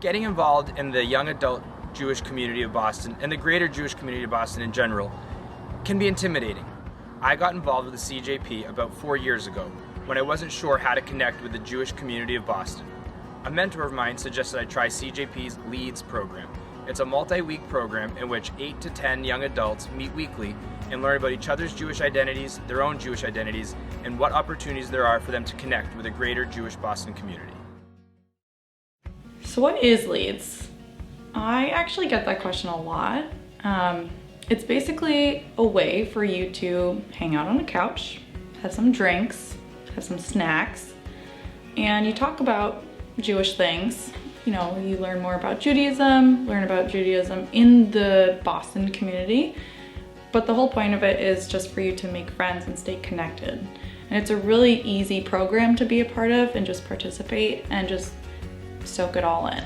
Getting involved in the young adult Jewish community of Boston and the greater Jewish community of Boston in general can be intimidating. I got involved with the CJP about 4 years ago when I wasn't sure how to connect with the Jewish community of Boston. A mentor of mine suggested I try CJP's LEADS program. It's a multi-week program in which 8 to 10 young adults meet weekly and learn about each other's Jewish identities, their own Jewish identities, and what opportunities there are for them to connect with a greater Jewish Boston community. So what is LEADS? I actually get that question a lot. It's basically a way for you to hang out on the couch, have some drinks, have some snacks, and you talk about Jewish things. You know, you learn more about Judaism, learn about Judaism in the Boston community, but the whole point of it is just for you to make friends and stay connected. And it's a really easy program to be a part of and just participate and just soak it all in.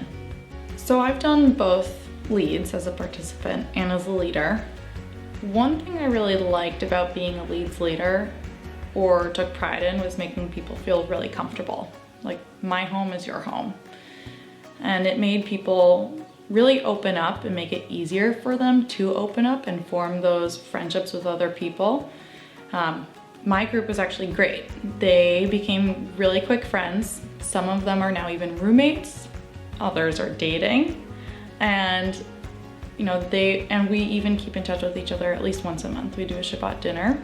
So I've done both LEADS as a participant and as a leader. One thing I really liked about being a LEADS leader or took pride in was making people feel really comfortable. Like, my home is your home. And it made people really open up and make it easier for them to open up and form those friendships with other people. My group was actually great. They became really quick friends. Some of them are now even roommates, others are dating, and we even keep in touch with each other at least once a month. We do a Shabbat dinner.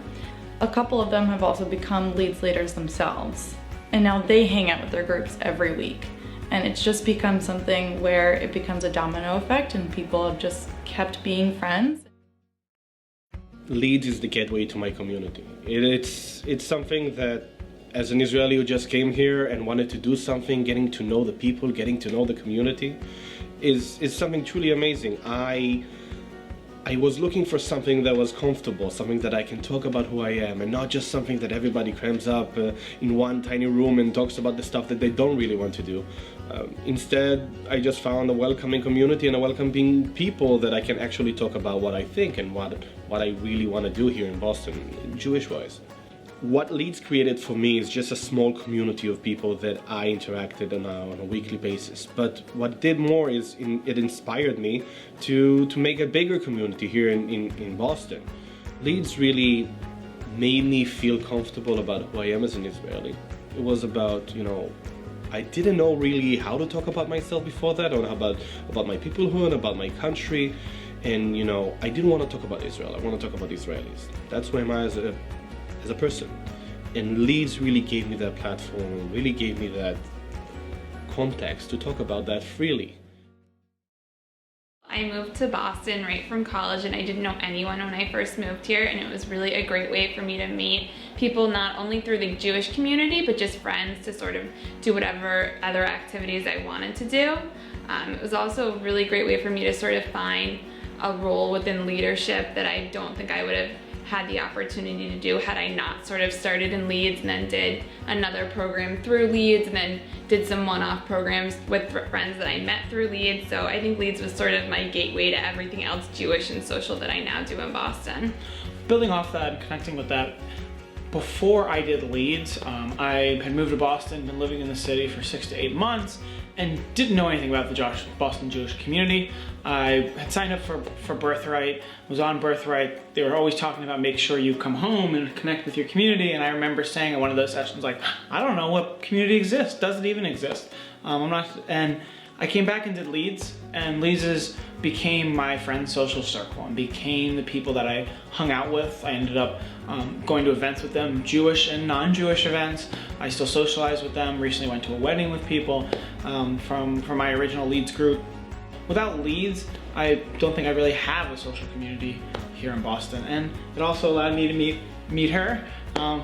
A couple of them have also become LEADS leaders themselves, and now they hang out with their groups every week. And it's just become something where it becomes a domino effect and people have just kept being friends. LEADS is the gateway to my community. It's something that, as an Israeli who just came here and wanted to do something, getting to know the people, getting to know the community, is something truly amazing. I was looking for something that was comfortable, something that I can talk about who I am, and not just something that everybody crams up in one tiny room and talks about the stuff that they don't really want to do. Instead, I just found a welcoming community and a welcoming people that I can actually talk about what I think and what I really want to do here in Boston, Jewish-wise. What LEADS created for me is just a small community of people that I interacted on a weekly basis. But what it did more is it inspired me to make a bigger community here in Boston. LEADS really made me feel comfortable about who I am as an Israeli. It was about, I didn't know really how to talk about myself before that, or about my peoplehood, about my country. And, I didn't want to talk about Israel. I want to talk about Israelis. That's who I am as a person. And LEADS really gave me that platform, really gave me that context to talk about that freely. I moved to Boston right from college and I didn't know anyone when I first moved here, and it was really a great way for me to meet people not only through the Jewish community but just friends to sort of do whatever other activities I wanted to do. It was also a really great way for me to sort of find a role within leadership that I don't think I would have had the opportunity to do had I not sort of started in LEADS and then did another program through LEADS and then did some one-off programs with friends that I met through LEADS. So I think LEADS was sort of my gateway to everything else Jewish and social that I now do in Boston. Building off that and connecting with that, before I did LEADS, I had moved to Boston, been living in the city for 6 to 8 months, and didn't know anything about the Boston Jewish community. I had signed up for Birthright, was on Birthright. They were always talking about make sure you come home and connect with your community, and I remember saying at one of those sessions, like, I don't know what community exists, does it even exist? And I came back and did LEADS, and LEADS became my friend's social circle and became the people that I hung out with. I ended up going to events with them, Jewish and non-Jewish events. I still socialize with them. Recently went to a wedding with people from my original LEADS group. Without LEADS, I don't think I really have a social community here in Boston, and it also allowed me to meet her,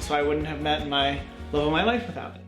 so I wouldn't have met my love of my life without it.